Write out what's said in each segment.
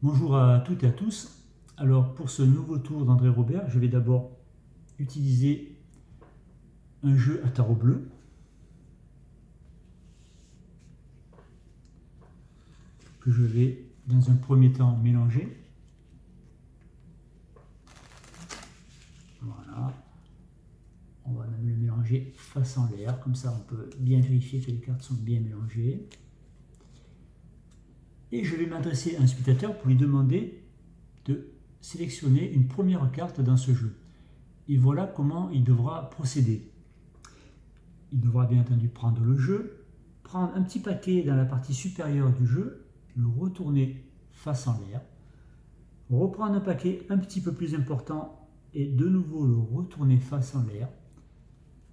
Bonjour à toutes et à tous. Alors pour ce nouveau tour d'André Robert, je vais d'abord utiliser un jeu à tarot bleu. Que je vais dans un premier temps mélanger. Voilà. On va même le mélanger face en l'air, comme ça on peut bien vérifier que les cartes sont bien mélangées. Et je vais m'adresser à un spectateur pour lui demander de sélectionner une première carte dans ce jeu. Et voilà comment il devra procéder. Il devra bien entendu prendre le jeu, prendre un petit paquet dans la partie supérieure du jeu, le retourner face en l'air, reprendre un paquet un petit peu plus important et de nouveau le retourner face en l'air,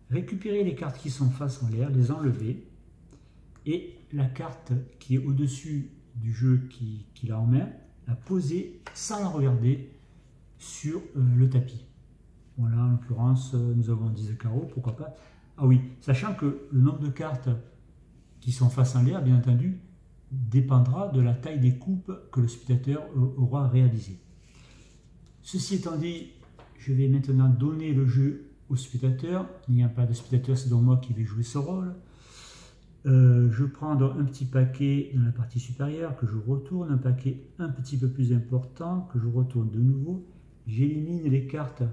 récupérer les cartes qui sont face en l'air, les enlever, et la carte qui est au-dessus du jeu qu'il a en main, la poser sans la regarder sur le tapis. Voilà, en l'occurrence, nous avons 10 de carreau, pourquoi pas. Ah oui, sachant que le nombre de cartes qui sont face en l'air, bien entendu, dépendra de la taille des coupes que le spectateur aura réalisées. Ceci étant dit, je vais maintenant donner le jeu au spectateur. Il n'y a pas de spectateur, c'est donc moi qui vais jouer ce rôle. Je prends un petit paquet dans la partie supérieure que je retourne, un paquet un petit peu plus important que je retourne de nouveau. J'élimine les cartes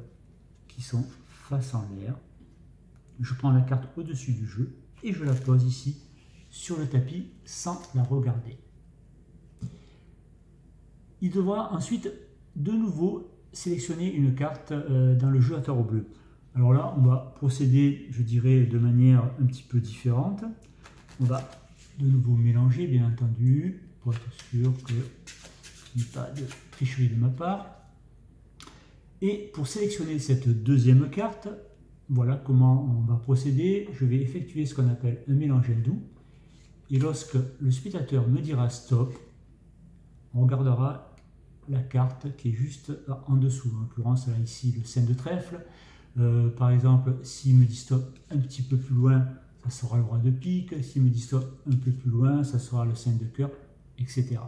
qui sont face en l'air. Je prends la carte au-dessus du jeu et je la pose ici sur le tapis sans la regarder. Il devra ensuite de nouveau sélectionner une carte dans le jeu à tarot bleu. Alors là, on va procéder, je dirais, de manière un petit peu différente. On va de nouveau mélanger, bien entendu, pour être sûr qu'il n'y ait pas de tricherie de ma part. Et pour sélectionner cette deuxième carte, voilà comment on va procéder. Je vais effectuer ce qu'on appelle un mélange hindou. Et lorsque le spectateur me dira stop, on regardera la carte qui est juste en dessous. En l'occurrence, là, ici, le 5 de trèfle. Par exemple, s'il me dit stop un petit peu plus loin, ça sera le roi de pique. S'il me dit stop un peu plus loin, ça sera le 5 de cœur, etc.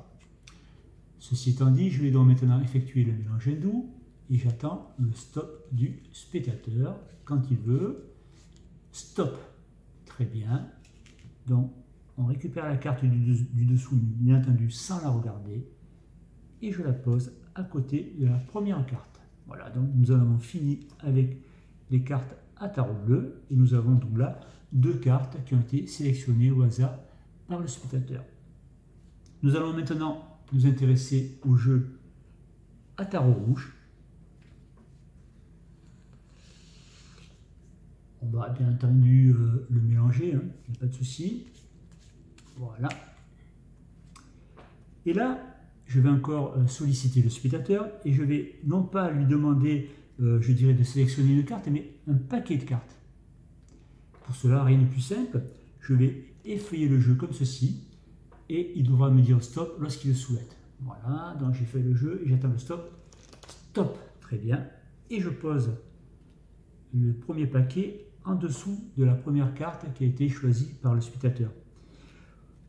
Ceci étant dit, je vais donc maintenant effectuer le mélange hindou et j'attends le stop du spectateur quand il veut. Stop. Très bien. Donc, on récupère la carte du dessous, bien entendu, sans la regarder. Et je la pose à côté de la première carte. Voilà, donc nous en avons fini avec les cartes à tarot bleu. Et nous avons donc là deux cartes qui ont été sélectionnées au hasard par le spectateur. Nous allons maintenant nous intéresser au jeu à tarot rouge. On va bien entendu le mélanger, hein, il n'y a pas de souci. Voilà. Et là, je vais encore solliciter le spectateur et je vais non pas lui demander, je dirais, de sélectionner une carte, mais un paquet de cartes. Pour cela, rien de plus simple. Je vais effeuiller le jeu comme ceci et il devra me dire stop lorsqu'il le souhaite. Voilà, donc j'ai fait le jeu et j'attends le stop. Stop, très bien. Et je pose le premier paquet en dessous de la première carte qui a été choisie par le spectateur.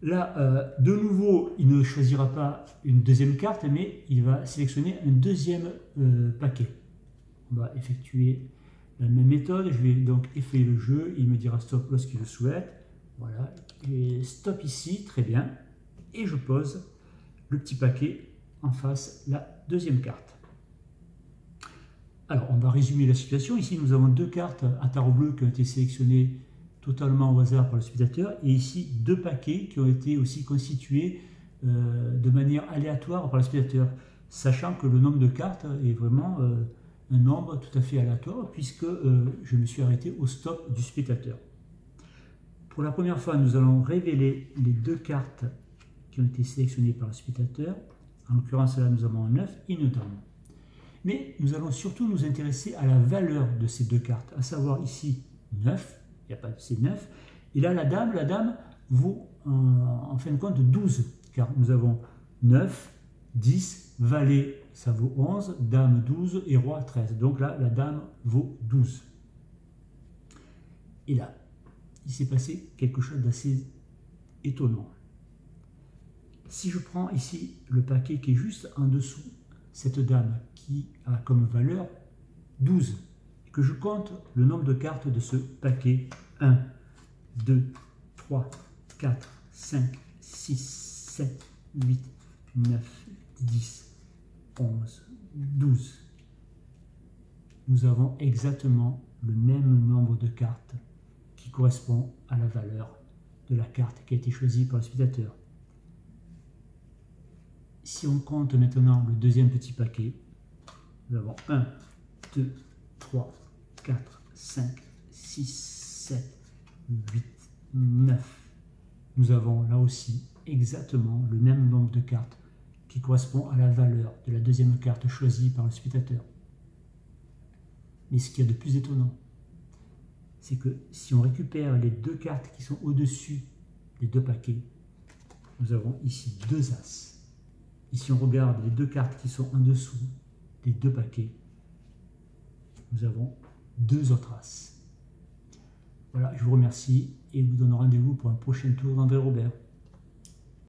Là, de nouveau, il ne choisira pas une deuxième carte, mais il va sélectionner un deuxième paquet. On va effectuer la même méthode. Je vais donc effeuiller le jeu. Il me dira stop lorsqu'il le souhaite. Voilà, et stop ici, très bien. Et je pose le petit paquet en face, la deuxième carte. Alors, on va résumer la situation. Ici, nous avons deux cartes à tarot bleu qui ont été sélectionnées totalement au hasard par le spectateur, et ici deux paquets qui ont été aussi constitués de manière aléatoire par le spectateur, sachant que le nombre de cartes est vraiment un nombre tout à fait aléatoire, puisque je me suis arrêté au stop du spectateur. Pour la première fois, nous allons révéler les deux cartes qui ont été sélectionnées par le spectateur. En l'occurrence, là, nous avons un 9 et une dame. Mais nous allons surtout nous intéresser à la valeur de ces deux cartes, à savoir ici 9, il n'y a pas de c'est 9, et là la dame vaut en fin de compte 12, car nous avons 9, 10, valet ça vaut 11, dame 12 et roi 13, donc là la dame vaut 12. Et là, il s'est passé quelque chose d'assez étonnant. si je prends ici le paquet qui est juste en dessous, cette dame qui a comme valeur 12, et que je compte le nombre de cartes de ce paquet, 1, 2, 3, 4, 5, 6, 7, 8, 9, 10, 11, 12. Nous avons exactement le même nombre de cartes qui correspond à la valeur de la carte qui a été choisie par le spectateur. Si on compte maintenant le deuxième petit paquet, nous avons 1, 2, 3, 4, 5, 6, 7, 8, 9. Nous avons là aussi exactement le même nombre de cartes qui correspond à la valeur de la deuxième carte choisie par le spectateur. Mais ce qu'il y a de plus étonnant, c'est que si on récupère les deux cartes qui sont au-dessus des deux paquets, nous avons ici deux As. Et si on regarde les deux cartes qui sont en dessous des deux paquets, nous avons deux autres As. Voilà, je vous remercie et vous donne rendez-vous pour un prochain tour d'André Robert.